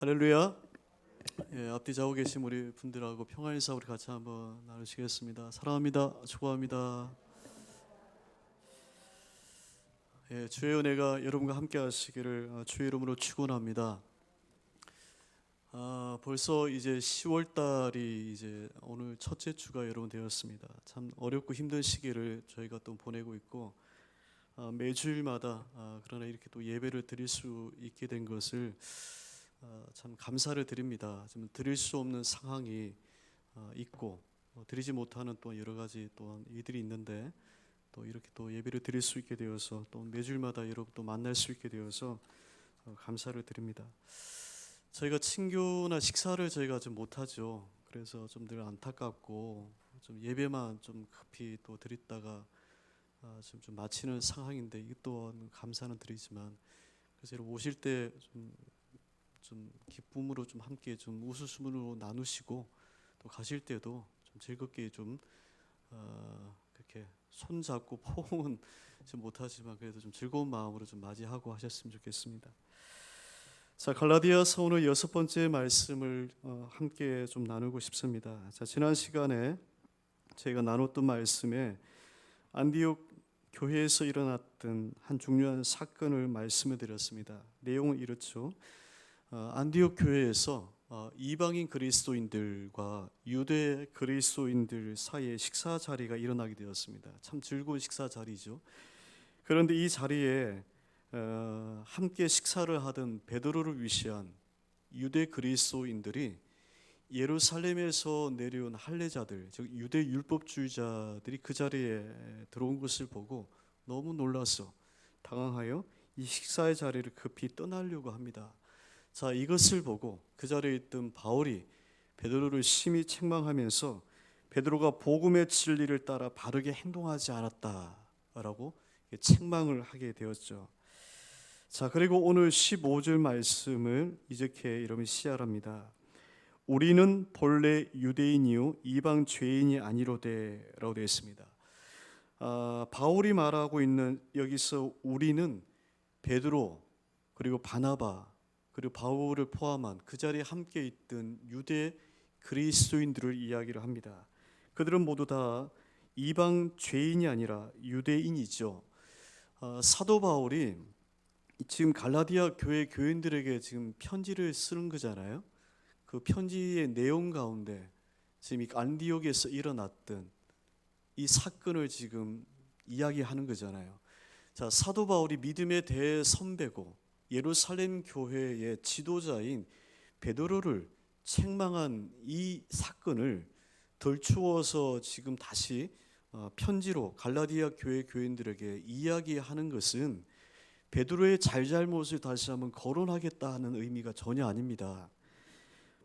할렐루야. 앞뒤 좌우 계신 우리 분들하고 평안 인사 우리 같이 한번 나누시겠습니다. 사랑합니다. 축복합니다. 주의 은혜가 여러분과 함께 하시기를 주의 이름으로 축원합니다. 벌써 이제 10월 달이 이제 오늘 첫째 주가 여러분 되었습니다. 참 어렵고 힘든 시기를 저희가 또 보내고 있고 매주일마다 그러나 이렇게 또 예배를 드릴 수 있게 된 것을 참 감사를 드립니다. 좀 드릴 수 없는 상황이 있고 드리지 못하는 또 여러 가지 또한 이들이 있는데 또 이렇게 또 예배를 드릴 수 있게 되어서 또 매주일마다 여러분 또 만날 수 있게 되어서 감사를 드립니다. 저희가 친교나 식사를 저희가 좀 못하죠. 그래서 좀 늘 안타깝고 좀 예배만 좀 급히 또 드렸다가 좀 마치는 상황인데 이 또한 감사는 드리지만 그래서 여러분 오실 때 좀 기쁨으로 좀 함께 좀 웃음으로 나누시고 또 가실 때도 좀 즐겁게 좀 그렇게 손 잡고 포옹은 좀 못하지만 그래도 좀 즐거운 마음으로 좀 맞이하고 하셨으면 좋겠습니다. 자, 갈라디아서 오늘 6번째 말씀을 함께 좀 나누고 싶습니다. 자, 지난 시간에 저희가 나눴던 말씀에 안디옥 교회에서 일어났던 한 중요한 사건을 말씀을 드렸습니다. 내용은 이렇죠. 안디옥 교회에서 이방인 그리스도인들과 유대 그리스도인들 사이에 식사 자리가 일어나게 되었습니다. 참 즐거운 식사 자리죠. 그런데 이 자리에 함께 식사를 하던 베드로를 위시한 유대 그리스도인들이 예루살렘에서 내려온 할례자들, 즉 유대 율법주의자들이 그 자리에 들어온 것을 보고 너무 놀라서 당황하여 이 식사의 자리를 급히 떠나려고 합니다. 자, 이것을 보고 그 자리에 있던 바울이 베드로를 심히 책망하면서 베드로가 복음의 진리를 따라 바르게 행동하지 않았다라고 책망을 하게 되었죠. 자, 그리고 오늘 15절 말씀을 이렇게 여러분 시작합니다. 우리는 본래 유대인이요 이방 죄인이 아니로되라고 되어 있습니다. 바울이 말하고 있는 여기서 우리는 베드로 그리고 바나바 그리고 바울을 포함한 그 자리에 함께 있던 유대 그리스도인들을 이야기를 합니다. 그들은 모두 다 이방 죄인이 아니라 유대인이죠. 사도 바울이 지금 갈라디아 교회 교인들에게 지금 편지를 쓰는 거잖아요. 그 편지의 내용 가운데 지금 이 안디옥에서 일어났던 이 사건을 지금 이야기하는 거잖아요. 자, 사도 바울이 믿음의 대선배고 예루살렘 교회의 지도자인 베드로를 책망한 이 사건을 덜추어서 지금 다시 편지로 갈라디아 교회 교인들에게 이야기하는 것은 베드로의 잘잘못을 다시 한번 거론하겠다 하는 의미가 전혀 아닙니다.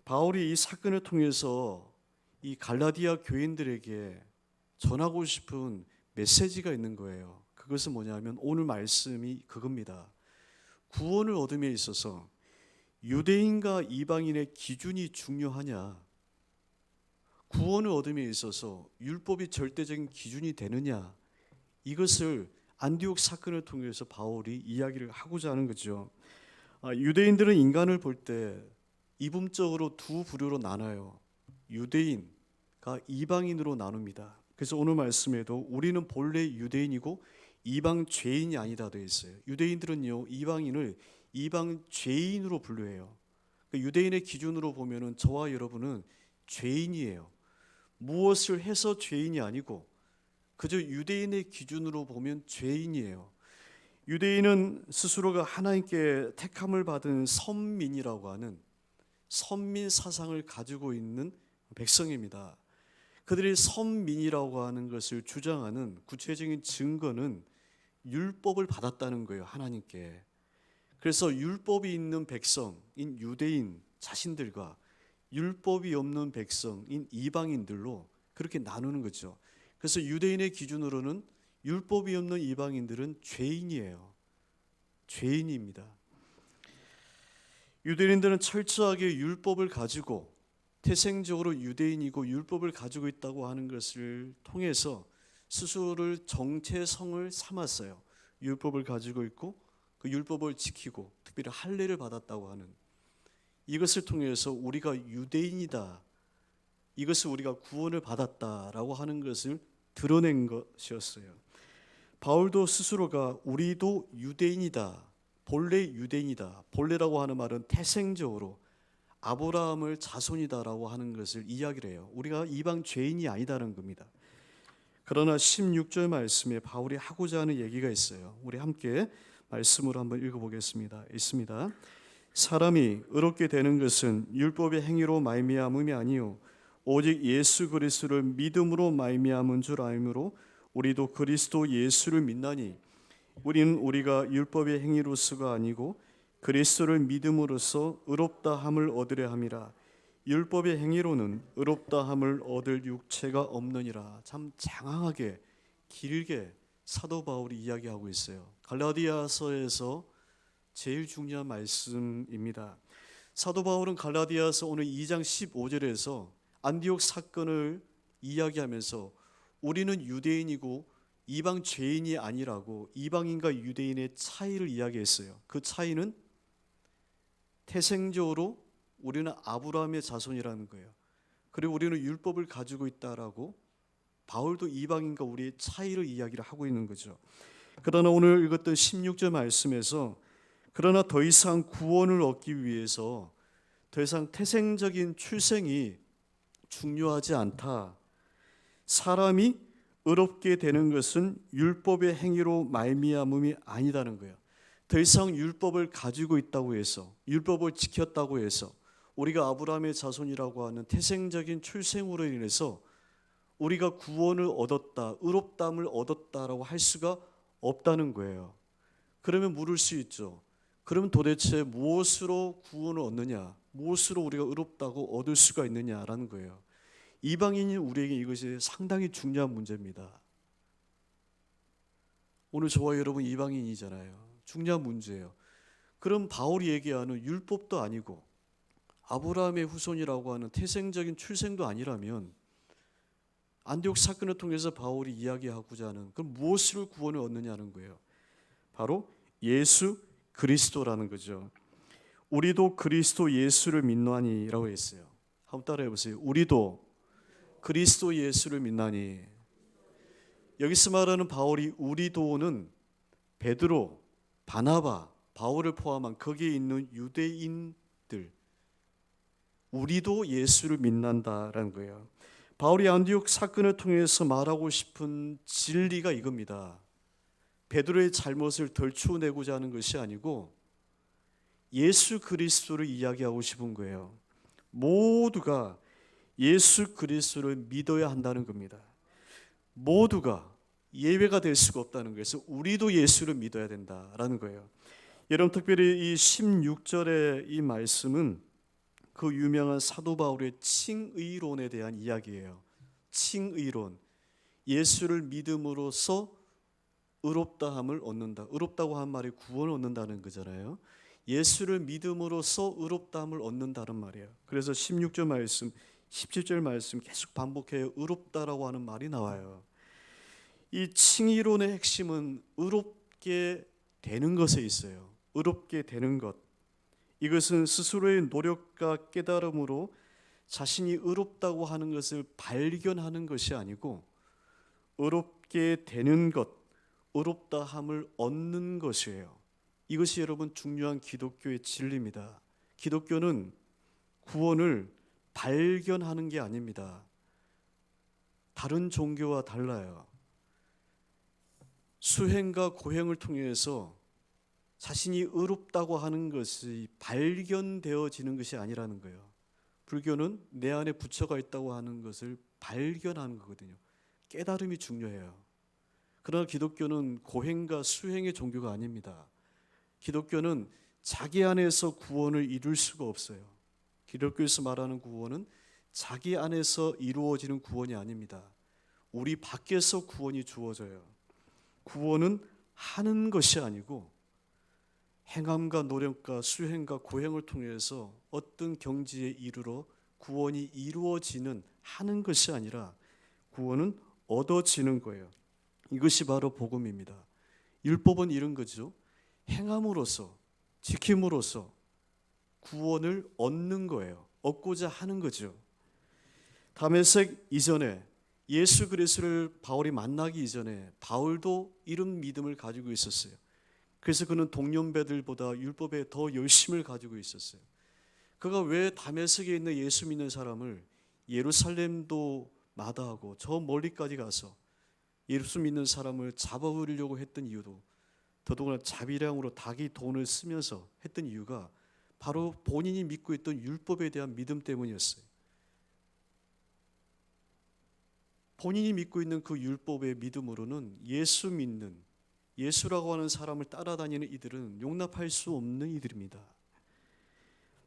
바울이 이 사건을 통해서 이 갈라디아 교인들에게 전하고 싶은 메시지가 있는 거예요. 그것은 뭐냐면 오늘 말씀이 그겁니다. 구원을 얻음에 있어서 유대인과 이방인의 기준이 중요하냐, 구원을 얻음에 있어서 율법이 절대적인 기준이 되느냐, 이것을 안디옥 사건을 통해서 바울이 이야기를 하고자 하는 거죠. 유대인들은 인간을 볼 때 이분적으로 두 부류로 나눠요. 유대인과 이방인으로 나눕니다. 그래서 오늘 말씀에도 우리는 본래 유대인이고 이방 죄인이 아니다 되어 있어요. 유대인들은요 이방인을 이방 죄인으로 분류해요. 그러니까 유대인의 기준으로 보면은 저와 여러분은 죄인이에요. 무엇을 해서 죄인이 아니고 그저 유대인의 기준으로 보면 죄인이에요. 유대인은 스스로가 하나님께 택함을 받은 선민이라고 하는 선민 사상을 가지고 있는 백성입니다. 그들이 선민이라고 하는 것을 주장하는 구체적인 증거는 율법을 받았다는 거예요, 하나님께. 그래서 율법이 있는 백성인 유대인 자신들과 율법이 없는 백성인 이방인들로 그렇게 나누는 거죠. 그래서 유대인의 기준으로는 율법이 없는 이방인들은 죄인이에요. 죄인입니다. 유대인들은 철저하게 율법을 가지고 태생적으로 유대인이고 율법을 가지고 있다고 하는 것을 통해서 스스로를 정체성을 삼았어요. 율법을 가지고 있고 그 율법을 지키고 특별히 할례를 받았다고 하는 이것을 통해서 우리가 유대인이다, 이것을 우리가 구원을 받았다라고 하는 것을 드러낸 것이었어요. 바울도 스스로가 우리도 유대인이다, 본래 유대인이다, 본래라고 하는 말은 태생적으로 아브라함의 자손이다라고 하는 것을 이야기를 해요. 우리가 이방 죄인이 아니다는 겁니다. 그러나 16절 말씀에 바울이 하고자 하는 얘기가 있어요. 우리 함께 말씀으로 한번 읽어보겠습니다. 있습니다. 사람이 의롭게 되는 것은 율법의 행위로 말미암음이 아니요 오직 예수 그리스도를 믿음으로 말미암은 줄 알므로 우리도 그리스도 예수를 믿나니 우리는 우리가 율법의 행위로서가 아니고 그리스도를 믿음으로써 의롭다 함을 얻으려 함이라. 율법의 행위로는 의롭다 함을 얻을 육체가 없느니라. 참 장황하게 길게 사도 바울이 이야기하고 있어요. 갈라디아서에서 제일 중요한 말씀입니다. 사도 바울은 갈라디아서 오늘 2장 15절에서 안디옥 사건을 이야기하면서 우리는 유대인이고 이방 죄인이 아니라고 이방인과 유대인의 차이를 이야기했어요. 그 차이는 태생적으로 우리는 아브라함의 자손이라는 거예요. 그리고 우리는 율법을 가지고 있다라고 바울도 이방인과 우리의 차이를 이야기를 하고 있는 거죠. 그러나 오늘 읽었던 16절 말씀에서 그러나 더 이상 구원을 얻기 위해서 더 이상 태생적인 출생이 중요하지 않다. 사람이 의롭게 되는 것은 율법의 행위로 말미암음이 아니다는 거예요. 더 이상 율법을 가지고 있다고 해서, 율법을 지켰다고 해서 우리가 아브라함의 자손이라고 하는 태생적인 출생으로 인해서 우리가 구원을 얻었다, 의롭다함을 얻었다라고 할 수가 없다는 거예요. 그러면 물을 수 있죠. 그러면 도대체 무엇으로 구원을 얻느냐, 무엇으로 우리가 의롭다고 얻을 수가 있느냐라는 거예요. 이방인인 우리에게 이것이 상당히 중요한 문제입니다. 오늘 저와 여러분 이방인이잖아요. 중요한 문제예요. 그럼 바울이 얘기하는 율법도 아니고 아브라함의 후손이라고 하는 태생적인 출생도 아니라면 안디옥 사건을 통해서 바울이 이야기하고자 하는 그럼 무엇으로 구원을 얻느냐는 거예요. 바로 예수 그리스도라는 거죠. 우리도 그리스도 예수를 믿나니라고 했어요. 한번 따라해 보세요. 우리도 그리스도 예수를 믿나니. 여기서 말하는 바울이 우리도는 베드로, 바나바, 바울을 포함한 거기에 있는 유대인들, 우리도 예수를 믿는다라는 거예요. 바울이 안디옥 사건을 통해서 말하고 싶은 진리가 이겁니다. 베드로의 잘못을 덜추어내고자 하는 것이 아니고 예수 그리스도를 이야기하고 싶은 거예요. 모두가 예수 그리스도를 믿어야 한다는 겁니다. 모두가 예외가 될 수가 없다는 거예요. 그래서 우리도 예수를 믿어야 된다라는 거예요. 여러분 특별히 이 16절의 이 말씀은 그 유명한 사도 바울의 칭의론에 대한 이야기예요. 칭의론. 예수를 믿음으로써 의롭다함을 얻는다. 의롭다고 한 말이 구원을 얻는다는 거잖아요. 예수를 믿음으로써 의롭다함을 얻는다는 말이에요. 그래서 16절 말씀, 17절 말씀 계속 반복해요. 의롭다라고 하는 말이 나와요. 이 칭의론의 핵심은 의롭게 되는 것에 있어요. 의롭게 되는 것. 이것은 스스로의 노력과 깨달음으로 자신이 의롭다고 하는 것을 발견하는 것이 아니고 의롭게 되는 것, 의롭다함을 얻는 것이에요. 이것이 여러분 중요한 기독교의 진리입니다. 기독교는 구원을 발견하는 게 아닙니다. 다른 종교와 달라요. 수행과 고행을 통해서 자신이 의롭다고 하는 것이 발견되어지는 것이 아니라는 거예요. 불교는 내 안에 부처가 있다고 하는 것을 발견하는 거거든요. 깨달음이 중요해요. 그러나 기독교는 고행과 수행의 종교가 아닙니다. 기독교는 자기 안에서 구원을 이룰 수가 없어요. 기독교에서 말하는 구원은 자기 안에서 이루어지는 구원이 아닙니다. 우리 밖에서 구원이 주어져요. 구원은 하는 것이 아니고 행함과 노력과 수행과 고행을 통해서 어떤 경지에 이르러 구원이 이루어지는 하는 것이 아니라 구원은 얻어지는 거예요. 이것이 바로 복음입니다. 율법은 이런 거죠. 행함으로써 지킴으로써 구원을 얻는 거예요. 얻고자 하는 거죠. 다메섹 이전에 예수 그리스도를 바울이 만나기 이전에 바울도 이런 믿음을 가지고 있었어요. 그래서 그는 동년배들보다 율법에 더 열심을 가지고 있었어요. 그가 왜 다메섹에 있는 예수 믿는 사람을 예루살렘도 마다하고 저 멀리까지 가서 예수 믿는 사람을 잡아오려고 했던 이유도, 더더구나 자비량으로 닭이 돈을 쓰면서 했던 이유가 바로 본인이 믿고 있던 율법에 대한 믿음 때문이었어요. 본인이 믿고 있는 그 율법의 믿음으로는 예수 믿는, 예수라고 하는 사람을 따라다니는 이들은 용납할 수 없는 이들입니다.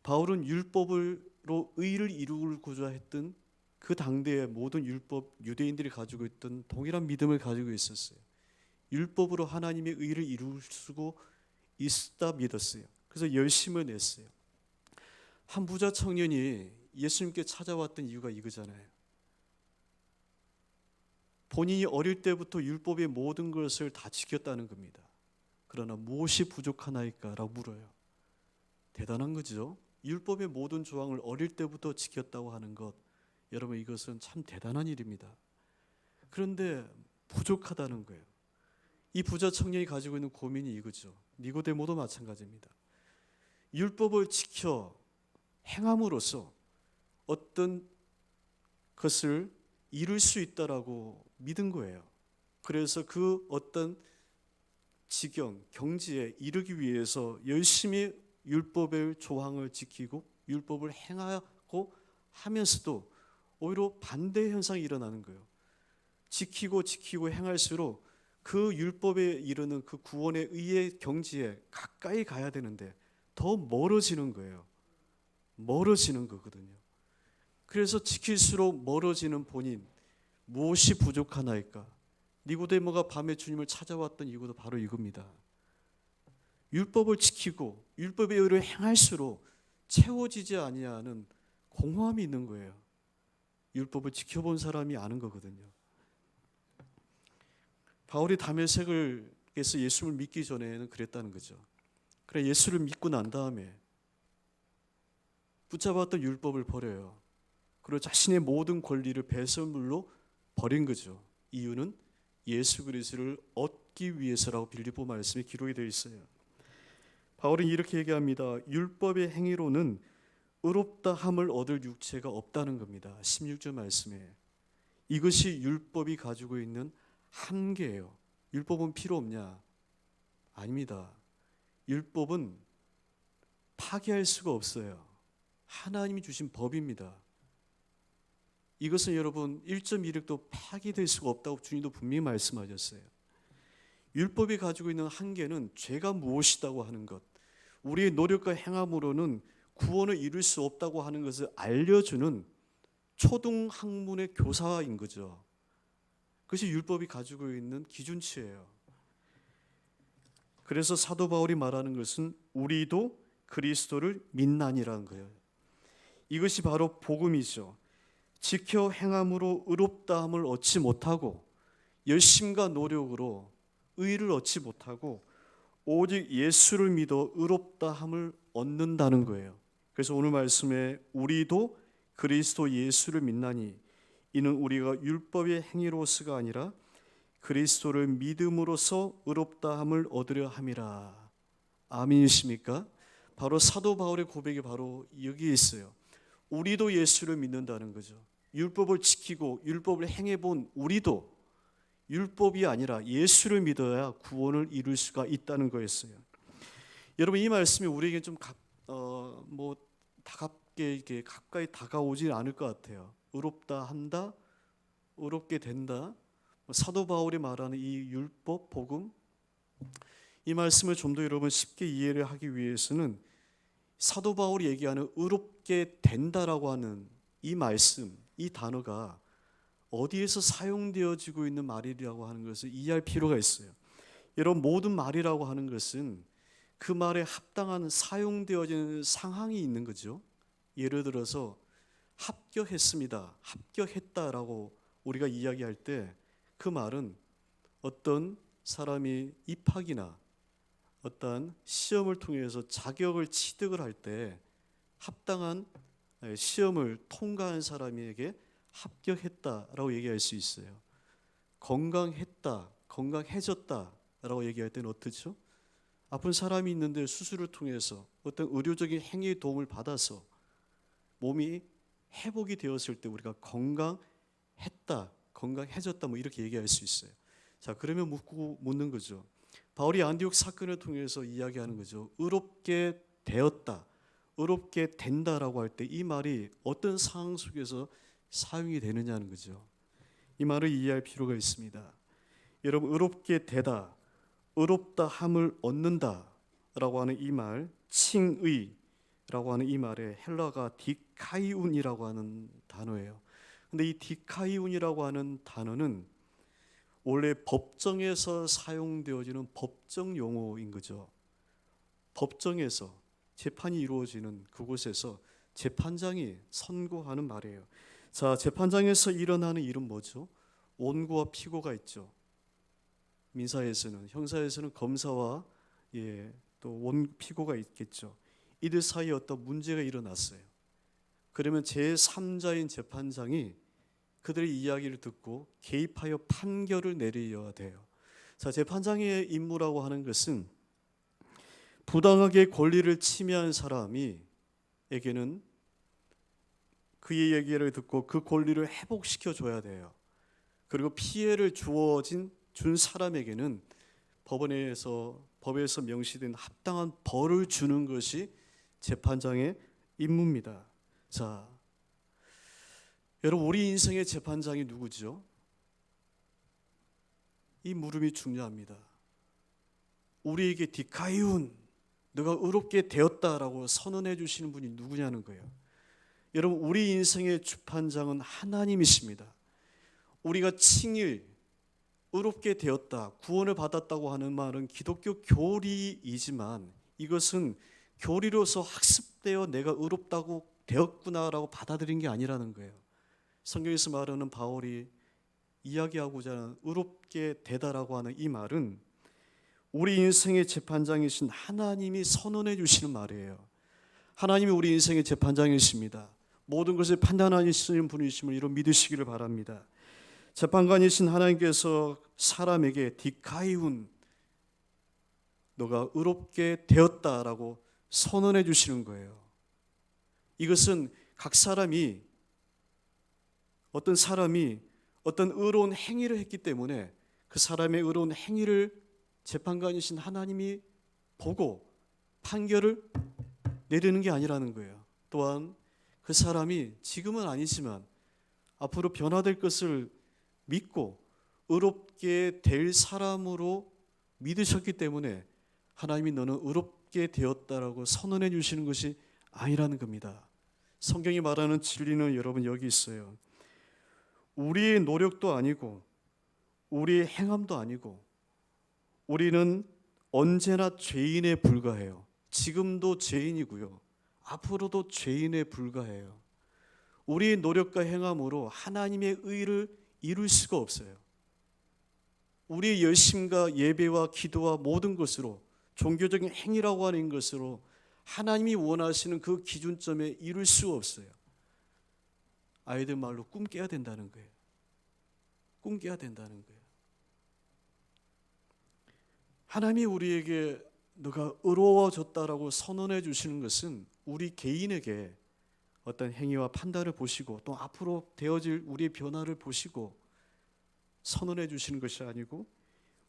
바울은 율법으로 의를 이루고자 했던 그 당대의 모든 율법 유대인들이 가지고 있던 동일한 믿음을 가지고 있었어요. 율법으로 하나님의 의를 이룰 수 있다 믿었어요. 그래서 열심을 냈어요. 한 부자 청년이 예수님께 찾아왔던 이유가 이거잖아요. 본인이 어릴 때부터 율법의 모든 것을 다 지켰다는 겁니다. 그러나 무엇이 부족하나이까? 라고 물어요. 대단한 거죠. 율법의 모든 조항을 어릴 때부터 지켰다고 하는 것, 여러분 이것은 참 대단한 일입니다. 그런데 부족하다는 거예요. 이 부자 청년이 가지고 있는 고민이 이거죠. 니고데모도 마찬가지입니다. 율법을 지켜 행함으로써 어떤 것을 이룰 수 있다라고 믿은 거예요. 그래서 그 어떤 지경, 경지에 이르기 위해서 열심히 율법의 조항을 지키고 율법을 행하고 하면서도 오히려 반대 현상이 일어나는 거예요. 지키고 행할수록 그 율법에 이르는 그 구원의 의의 경지에 가까이 가야 되는데 더 멀어지는 거예요. 멀어지는 거거든요. 그래서 지킬수록 멀어지는 본인, 무엇이 부족하나이까? 니고데모가 밤에 주님을 찾아왔던 이유도 바로 이겁니다. 율법을 지키고 율법의 의를 행할수록 채워지지 아니하는 공허함이 있는 거예요. 율법을 지켜본 사람이 아는 거거든요. 바울이 다메섹에서 예수를 믿기 전에는 그랬다는 거죠. 그래 예수를 믿고 난 다음에 붙잡았던 율법을 버려요. 그리고 자신의 모든 권리를 배설물로 버린 거죠. 이유는 예수 그리스도를 얻기 위해서라고 빌립보 말씀에 기록이 되어 있어요. 바울은 이렇게 얘기합니다. 율법의 행위로는 의롭다 함을 얻을 육체가 없다는 겁니다. 16절 말씀에. 이것이 율법이 가지고 있는 한계예요. 율법은 필요 없냐? 아닙니다. 율법은 파기할 수가 없어요. 하나님이 주신 법입니다. 이것은 여러분 1.1획도 파기될 수가 없다고 주님도 분명히 말씀하셨어요. 율법이 가지고 있는 한계는 죄가 무엇이라고 하는 것, 우리의 노력과 행함으로는 구원을 이룰 수 없다고 하는 것을 알려주는 초등학문의 교사인 거죠. 그것이 율법이 가지고 있는 기준치예요. 그래서 사도 바울이 말하는 것은 우리도 그리스도를 믿나니라는 거예요. 이것이 바로 복음이죠. 지켜 행함으로 의롭다함을 얻지 못하고 열심과 노력으로 의를 얻지 못하고 오직 예수를 믿어 의롭다함을 얻는다는 거예요. 그래서 오늘 말씀에 우리도 그리스도 예수를 믿나니 이는 우리가 율법의 행위로서가 아니라 그리스도를 믿음으로써 의롭다함을 얻으려 함이라. 아멘이십니까? 바로 사도 바울의 고백이 바로 여기에 있어요. 우리도 예수를 믿는다는 거죠. 율법을 지키고 율법을 행해본 우리도 율법이 아니라 예수를 믿어야 구원을 이룰 수가 있다는 거였어요. 여러분 이 말씀이 우리에게 좀 다갑게 이렇게 가까이 다가오지 않을 것 같아요. 의롭다 한다, 의롭게 된다. 사도 바울이 말하는 이 율법, 복음, 이 말씀을 좀 더 여러분 쉽게 이해를 하기 위해서는 사도 바울이 얘기하는 의롭게 된다라고 하는 이 말씀, 이 단어가 어디에서 사용되어지고 있는 말이라고 하는 것을 이해할 필요가 있어요. 여러분 모든 말이라고 하는 것은 그 말에 합당한 사용되어지는 상황이 있는 거죠. 예를 들어서 합격했습니다, 합격했다라고 우리가 이야기할 때 그 말은 어떤 사람이 입학이나 어떤 시험을 통해서 자격을 취득을 할 때 합당한 시험을 통과한 사람에게 합격했다라고 얘기할 수 있어요. 건강했다, 건강해졌다라고 얘기할 때는 어떻죠? 아픈 사람이 있는데 수술을 통해서 어떤 의료적인 행위의 도움을 받아서 몸이 회복이 되었을 때 우리가 건강했다, 건강해졌다 뭐 이렇게 얘기할 수 있어요. 자, 그러면 묻는 거죠. 바울이 안디옥 사건을 통해서 이야기하는 거죠. 의롭게 되었다, 의롭게 된다라고 할 때 이 말이 어떤 상황 속에서 사용이 되느냐는 거죠. 이 말을 이해할 필요가 있습니다. 여러분, 의롭게 되다, 의롭다 함을 얻는다라고 하는 이 말, 칭의라고 하는 이 말의 헬라가 디카이운이라고 하는 단어예요. 근데 이 디카이운이라고 하는 단어는 원래 법정에서 사용되어지는 법정 용어인 거죠. 법정에서 재판이 이루어지는 그곳에서 재판장이 선고하는 말이에요. 자, 재판장에서 일어나는 일은 뭐죠? 원고와 피고가 있죠. 민사에서는, 형사에서는 검사와 또 피고가 있겠죠. 이들 사이에 어떤 문제가 일어났어요. 그러면 제3자인 재판장이 그들의 이야기를 듣고 개입하여 판결을 내려야 돼요. 자, 재판장의 임무라고 하는 것은 부당하게 권리를 침해한 사람에게는 그의 얘기를 듣고 그 권리를 회복시켜 줘야 돼요. 그리고 피해를 준 사람에게는 법에서 명시된 합당한 벌을 주는 것이 재판장의 임무입니다. 자, 여러분, 우리 인생의 재판장이 누구죠? 이 물음이 중요합니다. 우리에게 디카이운, 너가 의롭게 되었다라고 선언해 주시는 분이 누구냐는 거예요. 여러분, 우리 인생의 주판장은 하나님이십니다. 우리가 칭일, 의롭게 되었다, 구원을 받았다고 하는 말은 기독교 교리이지만 이것은 교리로서 학습되어 내가 의롭다고 되었구나라고 받아들인 게 아니라는 거예요. 성경에서 말하는 바울이 이야기하고자 하는 의롭게 되다라고 하는 이 말은 우리 인생의 재판장이신 하나님이 선언해 주시는 말이에요. 하나님이 우리 인생의 재판장이십니다. 모든 것을 판단하시는 분이심을 이로 믿으시기를 바랍니다. 재판관이신 하나님께서 사람에게 디카이운, 너가 의롭게 되었다라고 선언해 주시는 거예요. 이것은 각 사람이 어떤 의로운 행위를 했기 때문에 그 사람의 의로운 행위를 재판관이신 하나님이 보고 판결을 내리는 게 아니라는 거예요. 또한 그 사람이 지금은 아니지만 앞으로 변화될 것을 믿고 의롭게 될 사람으로 믿으셨기 때문에 하나님이 너는 의롭게 되었다라고 선언해 주시는 것이 아니라는 겁니다. 성경이 말하는 진리는 여러분 여기 있어요. 우리의 노력도 아니고 우리의 행함도 아니고 우리는 언제나 죄인에 불과해요. 지금도 죄인이고요. 앞으로도 죄인에 불과해요. 우리의 노력과 행함으로 하나님의 의를 이룰 수가 없어요. 우리의 열심과 예배와 기도와 모든 것으로 종교적인 행위라고 하는 것으로 하나님이 원하시는 그 기준점에 이룰 수가 없어요. 아이들 말로 꿈 깨야 된다는 거예요. 꿈 깨야 된다는 거예요. 하나님이 우리에게 너가 의로워졌다라고 선언해 주시는 것은 우리 개인에게 어떤 행위와 판단을 보시고 또 앞으로 되어질 우리의 변화를 보시고 선언해 주시는 것이 아니고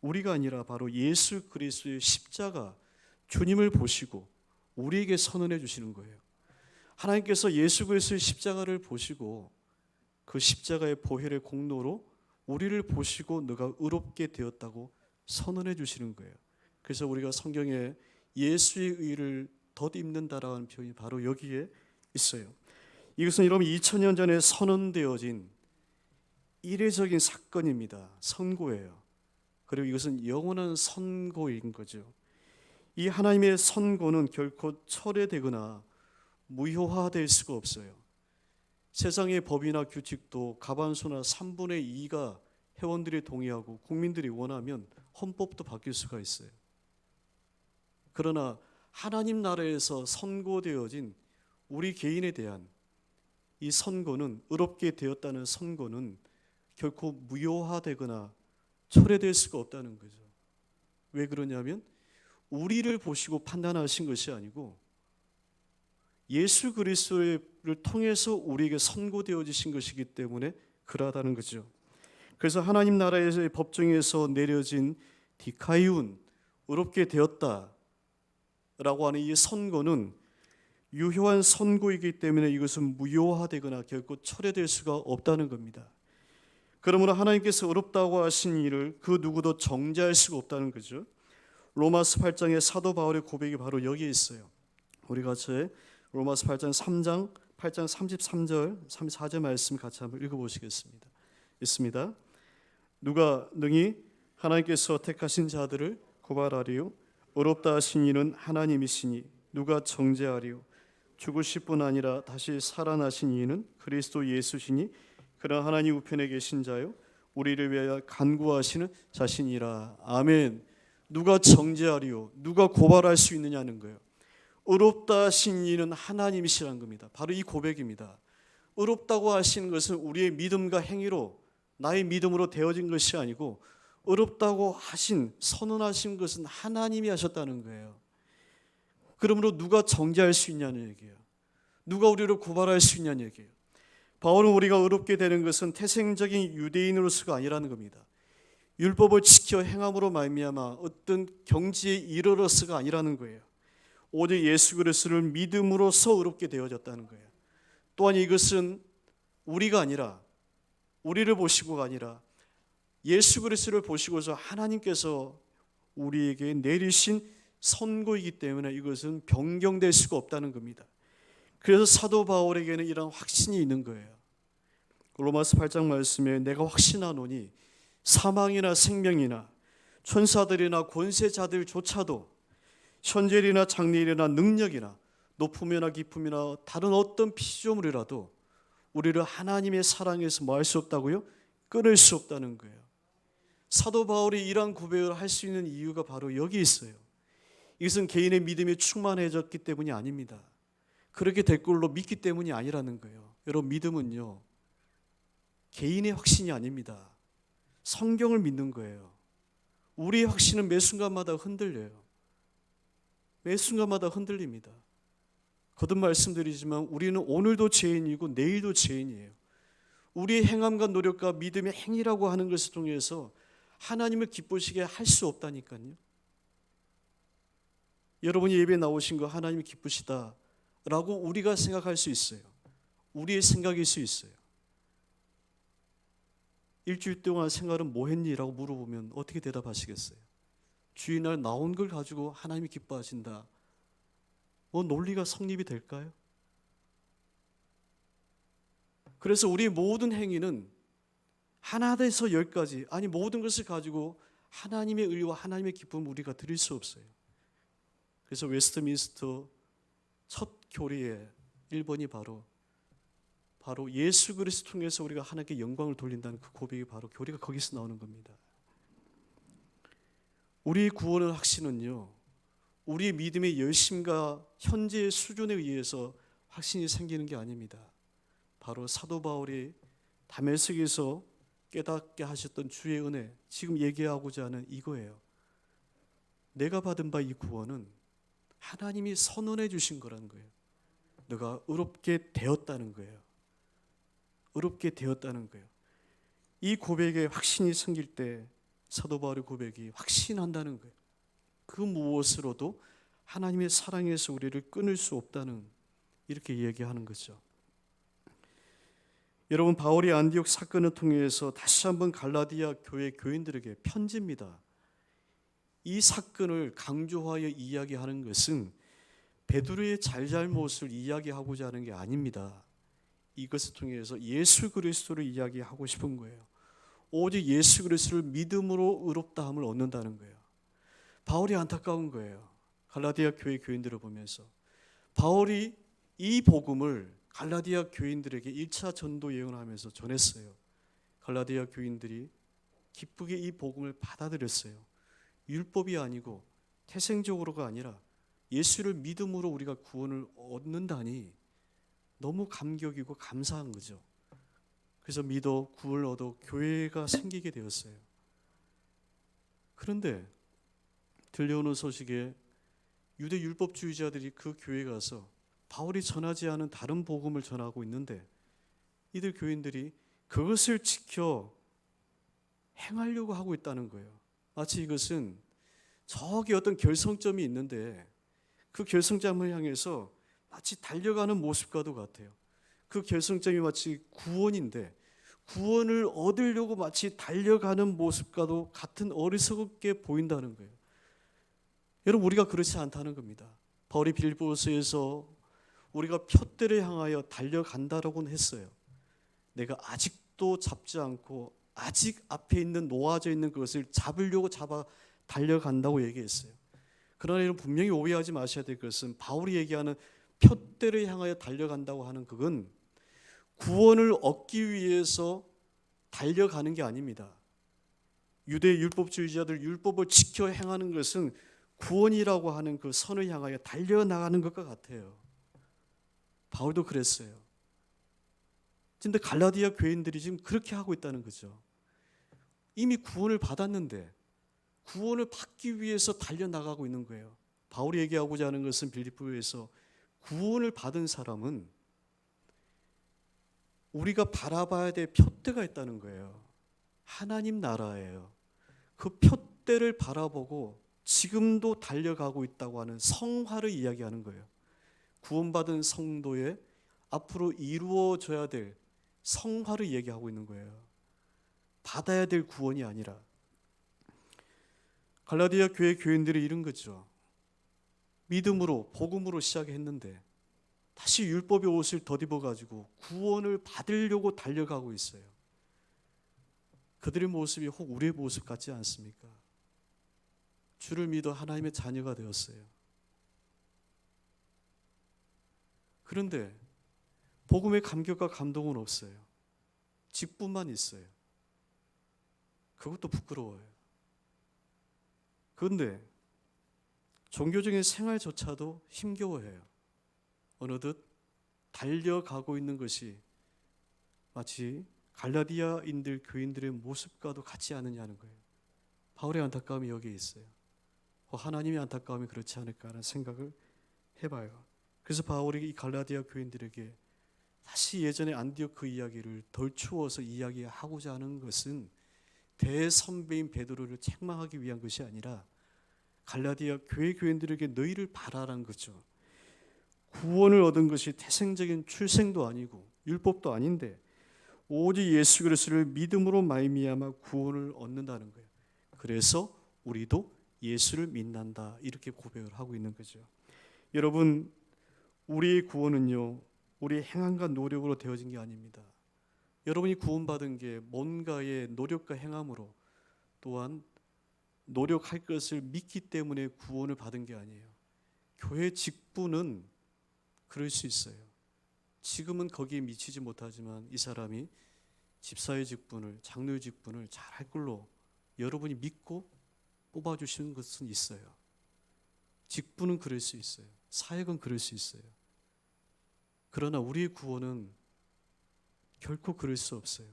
우리가 아니라 바로 예수 그리스도의 십자가 주님을 보시고 우리에게 선언해 주시는 거예요. 하나님께서 예수 그리스도의 십자가를 보시고 그 십자가의 보혈의 공로로 우리를 보시고 너가 의롭게 되었다고 선언해 주시는 거예요. 그래서 우리가 성경에 예수의 의를 덧입는다라는 표현이 바로 여기에 있어요. 이것은 여러분 2000년 전에 선언되어진 이례적인 사건입니다. 선고예요. 그리고 이것은 영원한 선고인 거죠. 이 하나님의 선고는 결코 철회되거나 무효화될 수가 없어요. 세상의 법이나 규칙도 과반수나 3분의 2가 회원들이 동의하고 국민들이 원하면 헌법도 바뀔 수가 있어요. 그러나 하나님 나라에서 선고되어진 우리 개인에 대한 이 선고는, 의롭게 되었다는 선고는 결코 무효화되거나 철회될 수가 없다는 거죠. 왜 그러냐면 우리를 보시고 판단하신 것이 아니고 예수 그리스도를 통해서 우리에게 선고되어지신 것이기 때문에 그러하다는 거죠. 그래서 하나님 나라에서의 법정에서 내려진 디카이운, 의롭게 되었다 라고 하는 이 선고는 유효한 선고이기 때문에 이것은 무효화되거나 결코 철회될 수가 없다는 겁니다. 그러므로 하나님께서 의롭다고 하신 일을 그 누구도 정죄할 수가 없다는 거죠. 로마서 8장의 사도 바울의 고백이 바로 여기에 있어요. 우리 같이 로마서 8장 33절 34절 말씀 같이 한번 읽어보시겠습니다. 있습니다. 누가 능히 하나님께서 택하신 자들을 고발하리요? 의롭다 하신 이는 하나님이시니 누가 정죄하리요? 죽으실 뿐 아니라 다시 살아나신 이는 그리스도 예수시니 그러나 하나님 우편에 계신 자요 우리를 위하여 간구하시는 자신이라. 아멘. 누가 정죄하리요? 누가 고발할 수 있느냐는 거예요. 의롭다 하신 이는 하나님이시라는 겁니다. 바로 이 고백입니다. 의롭다고 하시는 것은 우리의 믿음과 행위로, 나의 믿음으로 되어진 것이 아니고 의롭다고 하신, 선언하신 것은 하나님이 하셨다는 거예요. 그러므로 누가 정죄할 수 있냐는 얘기예요. 누가 우리를 고발할 수 있냐는 얘기예요. 바울은 우리가 의롭게 되는 것은 태생적인 유대인으로서가 아니라는 겁니다. 율법을 지켜 행함으로 말미암아 어떤 경지에 이르러서가 아니라는 거예요. 오직 예수 그리스도를 믿음으로써 의롭게 되어졌다는 거예요. 또한 이것은 우리가 아니라, 우리를 보시고가 아니라 예수 그리스도를 보시고서 하나님께서 우리에게 내리신 선고이기 때문에 이것은 변경될 수가 없다는 겁니다. 그래서 사도 바울에게는 이런 확신이 있는 거예요. 로마서 8장 말씀에 내가 확신하노니 사망이나 생명이나 천사들이나 권세자들조차도 현재일이나 장래일이나 능력이나 높음이나 깊음이나 다른 어떤 피조물이라도 우리를 하나님의 사랑에서 뭐 할 수 없다고요? 끊을 수 없다는 거예요. 사도 바울이 이러한 고백을 할 수 있는 이유가 바로 여기 있어요. 이것은 개인의 믿음이 충만해졌기 때문이 아닙니다. 그렇게 될 걸로 믿기 때문이 아니라는 거예요. 여러분, 믿음은요 개인의 확신이 아닙니다. 성경을 믿는 거예요. 우리의 확신은 매 순간마다 흔들려요. 매 순간마다 흔들립니다. 거듭 말씀드리지만 우리는 오늘도 죄인이고 내일도 죄인이에요. 우리의 행함과 노력과 믿음의 행위라고 하는 것을 통해서 하나님을 기쁘시게 할 수 없다니까요. 여러분이 예배에 나오신 거 하나님이 기쁘시다 라고 우리가 생각할 수 있어요. 우리의 생각일 수 있어요. 일주일 동안 생활은 뭐 했니? 라고 물어보면 어떻게 대답하시겠어요? 주일날 나온 걸 가지고 하나님이 기뻐하신다. 논리가 성립이 될까요? 그래서 우리의 모든 행위는 하나에서 10까지, 아니 모든 것을 가지고 하나님의 의와 하나님의 기쁨을 우리가 드릴 수 없어요. 그래서 웨스트민스터 첫 교리의 1번이 바로 예수 그리스도 통해서 우리가 하나님께 영광을 돌린다는 그 고백이 바로 교리가 거기서 나오는 겁니다. 우리의 구원의 확신은요, 우리의 믿음의 열심과 현재의 수준에 의해서 확신이 생기는 게 아닙니다. 바로 사도 바울이 다메섹에서 깨닫게 하셨던 주의 은혜, 지금 얘기하고자 하는 이거예요. 내가 받은 바 이 구원은 하나님이 선언해 주신 거라는 거예요. 너가 의롭게 되었다는 거예요. 의롭게 되었다는 거예요. 이 고백에 확신이 생길 때 사도 바울의 고백이 확신한다는 거예요. 그 무엇으로도 하나님의 사랑에서 우리를 끊을 수 없다는, 이렇게 얘기하는 거죠. 여러분, 바울이 안디옥 사건을 통해서 다시 한번 갈라디아 교회 교인들에게 편지입니다. 이 사건을 강조하여 이야기하는 것은 베드로의 잘잘못을 이야기하고자 하는 게 아닙니다. 이것을 통해서 예수 그리스도를 이야기하고 싶은 거예요. 오직 예수 그리스도를 믿음으로 의롭다함을 얻는다는 거예요. 바울이 안타까운 거예요. 갈라디아 교회 교인들을 보면서 바울이 이 복음을 갈라디아 교인들에게 1차 전도 예언을 하면서 전했어요. 갈라디아 교인들이 기쁘게 이 복음을 받아들였어요. 율법이 아니고 태생적으로가 아니라 예수를 믿음으로 우리가 구원을 얻는다니 너무 감격이고 감사한 거죠. 그래서 믿어 구원을 얻어 교회가 생기게 되었어요. 그런데 들려오는 소식에 유대 율법주의자들이 그 교회에 가서 바울이 전하지 않은 다른 복음을 전하고 있는데 이들 교인들이 그것을 지켜 행하려고 하고 있다는 거예요. 마치 이것은 저기 어떤 결성점이 있는데 그 결성점을 향해서 마치 달려가는 모습과도 같아요. 그 결성점이 마치 구원인데 구원을 얻으려고 마치 달려가는 모습과도 같은 어리석게 보인다는 거예요. 여러분, 우리가 그렇지 않다는 겁니다. 바울이 빌립보서에서 우리가 표대를 향하여 달려간다라고는 했어요. 내가 아직도 잡지 않고 아직 앞에 있는 놓아져 있는 그것을 잡으려고 잡아 달려간다고 얘기했어요. 그러나 이런 분명히 오해하지 마셔야 될 것은 바울이 얘기하는 표대를 향하여 달려간다고 하는 그건 구원을 얻기 위해서 달려가는 게 아닙니다. 유대 율법주의자들 율법을 지켜 행하는 것은 구원이라고 하는 그 선을 향하여 달려나가는 것과 같아요. 바울도 그랬어요. 그런데 갈라디아 교인들이 지금 그렇게 하고 있다는 거죠. 이미 구원을 받았는데 구원을 받기 위해서 달려나가고 있는 거예요. 바울이 얘기하고자 하는 것은 빌립보에서 구원을 받은 사람은 우리가 바라봐야 될 표대가 있다는 거예요. 하나님 나라예요. 그 표대를 바라보고 지금도 달려가고 있다고 하는 성화를 이야기하는 거예요. 구원받은 성도의 앞으로 이루어져야 될 성화를 얘기하고 있는 거예요. 받아야 될 구원이 아니라. 갈라디아 교회 교인들이 이런 거죠. 믿음으로 복음으로 시작했는데 다시 율법의 옷을 덧입어가지고 구원을 받으려고 달려가고 있어요. 그들의 모습이 혹 우리의 모습 같지 않습니까? 주를 믿어 하나님의 자녀가 되었어요. 그런데 복음의 감격과 감동은 없어요. 직분만 있어요. 그것도 부끄러워요. 그런데 종교적인 생활조차도 힘겨워해요. 어느덧 달려가고 있는 것이 마치 갈라디아인들 교인들의 모습과도 같지 않느냐는 거예요. 바울의 안타까움이 여기에 있어요. 하나님의 안타까움이 그렇지 않을까 하는 생각을 해봐요. 그래서 바울이 이 갈라디아 교인들에게 다시 예전의 안디옥 그 이야기를 덜추어서 이야기하고자 하는 것은 대선배인 베드로를 책망하기 위한 것이 아니라 갈라디아 교회 교인들에게 너희를 바라라는 거죠. 구원을 얻은 것이 태생적인 출생도 아니고 율법도 아닌데 오직 예수 그리스도를 믿음으로 말미암아 구원을 얻는다는 거예요. 그래서 우리도 예수를 믿는다 이렇게 고백을 하고 있는 거죠. 여러분, 우리의 구원은요 우리의 행함과 노력으로 되어진 게 아닙니다. 여러분이 구원받은 게 뭔가의 노력과 행함으로 또한 노력할 것을 믿기 때문에 구원을 받은 게 아니에요. 교회 직분은 그럴 수 있어요. 지금은 거기에 미치지 못하지만 이 사람이 집사의 직분을, 장로의 직분을 잘할 걸로 여러분이 믿고 뽑아주시는 것은 있어요. 직분은 그럴 수 있어요. 사역은 그럴 수 있어요. 그러나 우리의 구원은 결코 그럴 수 없어요.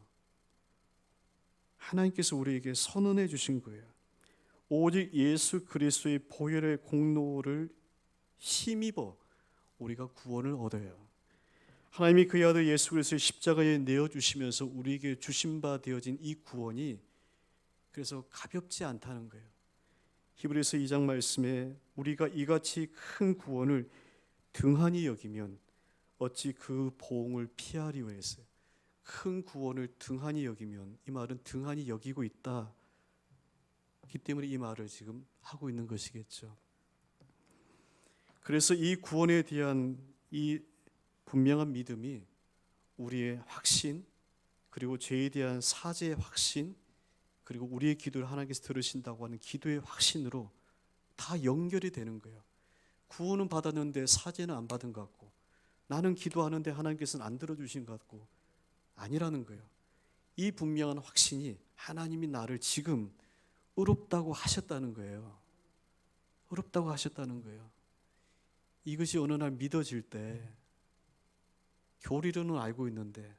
하나님께서 우리에게 선언해 주신 거예요. 오직 예수 그리스도의 보혈의 공로를 힘입어 우리가 구원을 얻어요. 하나님이 그의 아들 예수 그리스도를 십자가에 내어주시면서 우리에게 주신 바 되어진 이 구원이 그래서 가볍지 않다는 거예요. 히브리서 2장 말씀에 우리가 이같이 큰 구원을 등한히 여기면 어찌 그 보응을 피하리오 했어요. 큰 구원을 등한히 여기면 이 말은 등한히 여기고 있다. 그 때문에 이 말을 지금 하고 있는 것이겠죠. 그래서 이 구원에 대한 이 분명한 믿음이 우리의 확신, 그리고 죄에 대한 사죄의 확신, 그리고 우리의 기도를 하나님께서 들으신다고 하는 기도의 확신으로 다 연결이 되는 거예요. 구원은 받았는데 사죄는 안 받은 것 같고, 나는 기도하는데 하나님께서는 안 들어주신 것 같고, 아니라는 거예요. 이 분명한 확신이 하나님이 나를 지금 의롭다고 하셨다는 거예요. 의롭다고 하셨다는 거예요. 이것이 어느 날 믿어질 때 교리로는 알고 있는데,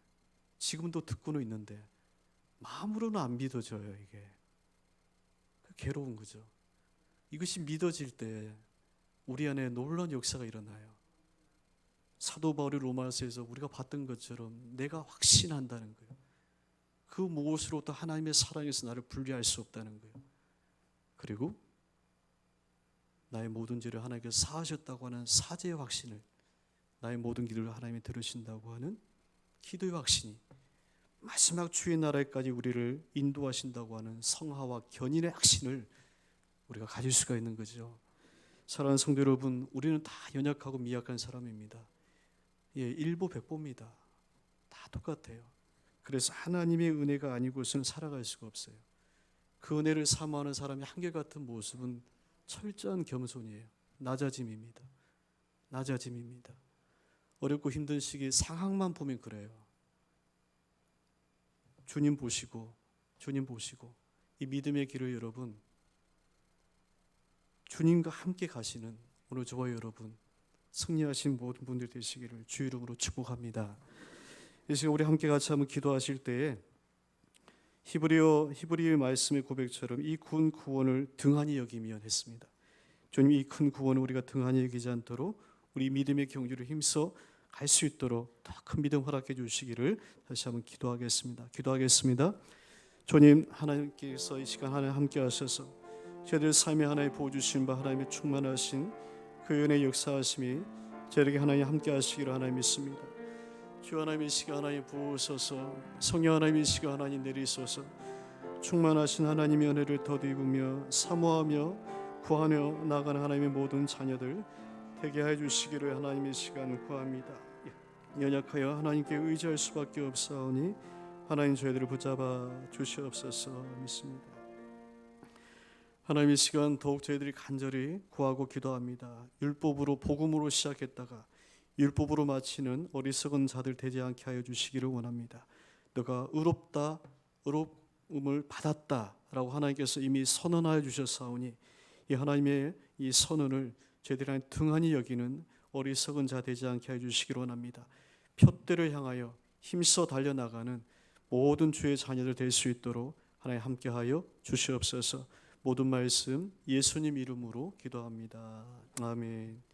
지금도 듣고는 있는데 마음으로는 안 믿어져요. 이게 괴로운 거죠. 이것이 믿어질 때 우리 안에 놀라운 역사가 일어나요. 사도 바울이 로마서에서 우리가 봤던 것처럼 내가 확신한다는 거예요. 그 무엇으로도 하나님의 사랑에서 나를 분리할 수 없다는 거예요. 그리고 나의 모든 죄를 하나님께서 사하셨다고 하는 사죄의 확신을, 나의 모든 기도를 하나님이 들으신다고 하는 기도의 확신이, 마지막 주의 나라에까지 우리를 인도하신다고 하는 성화와 견인의 확신을 우리가 가질 수가 있는 거죠. 사랑하는 성도 여러분, 우리는 다 연약하고 미약한 사람입니다. 일보 백보입니다. 다 똑같아요. 그래서 하나님의 은혜가 아니고서는 살아갈 수가 없어요. 그 은혜를 사모하는 사람의 한결같은 모습은 철저한 겸손이에요. 낮아짐입니다. 낮아짐입니다. 어렵고 힘든 시기 상황만 보면 그래요. 주님 보시고 이 믿음의 길을 여러분, 주님과 함께 가시는 오늘 저와 여러분 승리하신 모든 분들 되시기를 주 이름으로 축복합니다. 이 시간 우리 함께 같이 한번 기도하실 때에 히브리의 말씀의 고백처럼 이 큰 구원을 등한히 여기며 했습니다. 주님, 이 큰 구원을 우리가 등한히 여기지 않도록 우리 믿음의 경주를 힘써 갈 수 있도록 더 큰 믿음 허락해 주시기를 다시 한번 기도하겠습니다. 주님, 하나님께서 이 시간 하나님 함께 하셔서 저희들 삶에 하나님 보여주신 바 하나님의 충만하신 그 은혜의 역사하심이 저에게 하나님 함께 하시기를 하나님 믿습니다. 주 하나님 이 시간 하나님 부으소서, 성령 하나님 이 시간 하나님 내리소서, 충만하신 하나님의 은혜를 더입으며 사모하며 구하며 나가는 하나님의 모든 자녀들 되게 해 주시기를 하나님의 시간 구합니다. 연약하여 하나님께 의지할 수밖에 없사오니 하나님 저희들을 붙잡아 주시옵소서 믿습니다. 하나님의 시간 더욱 저희들이 간절히 구하고 기도합니다. 율법으로 복음으로 시작했다가 율법으로 마치는 어리석은 자들 되지 않게 하여 주시기를 원합니다. 너가 의롭다, 의롭음을 받았다 라고 하나님께서 이미 선언하여 주셨사오니 이 하나님의 이 선언을 저희들이 등한히 여기는 어리석은 자 되지 않게 해주시기를 원합니다. 표대를 향하여 힘써 달려나가는 모든 주의 자녀들 될 수 있도록 하나님 함께하여 주시옵소서. 모든 말씀 예수님 이름으로 기도합니다. 아멘.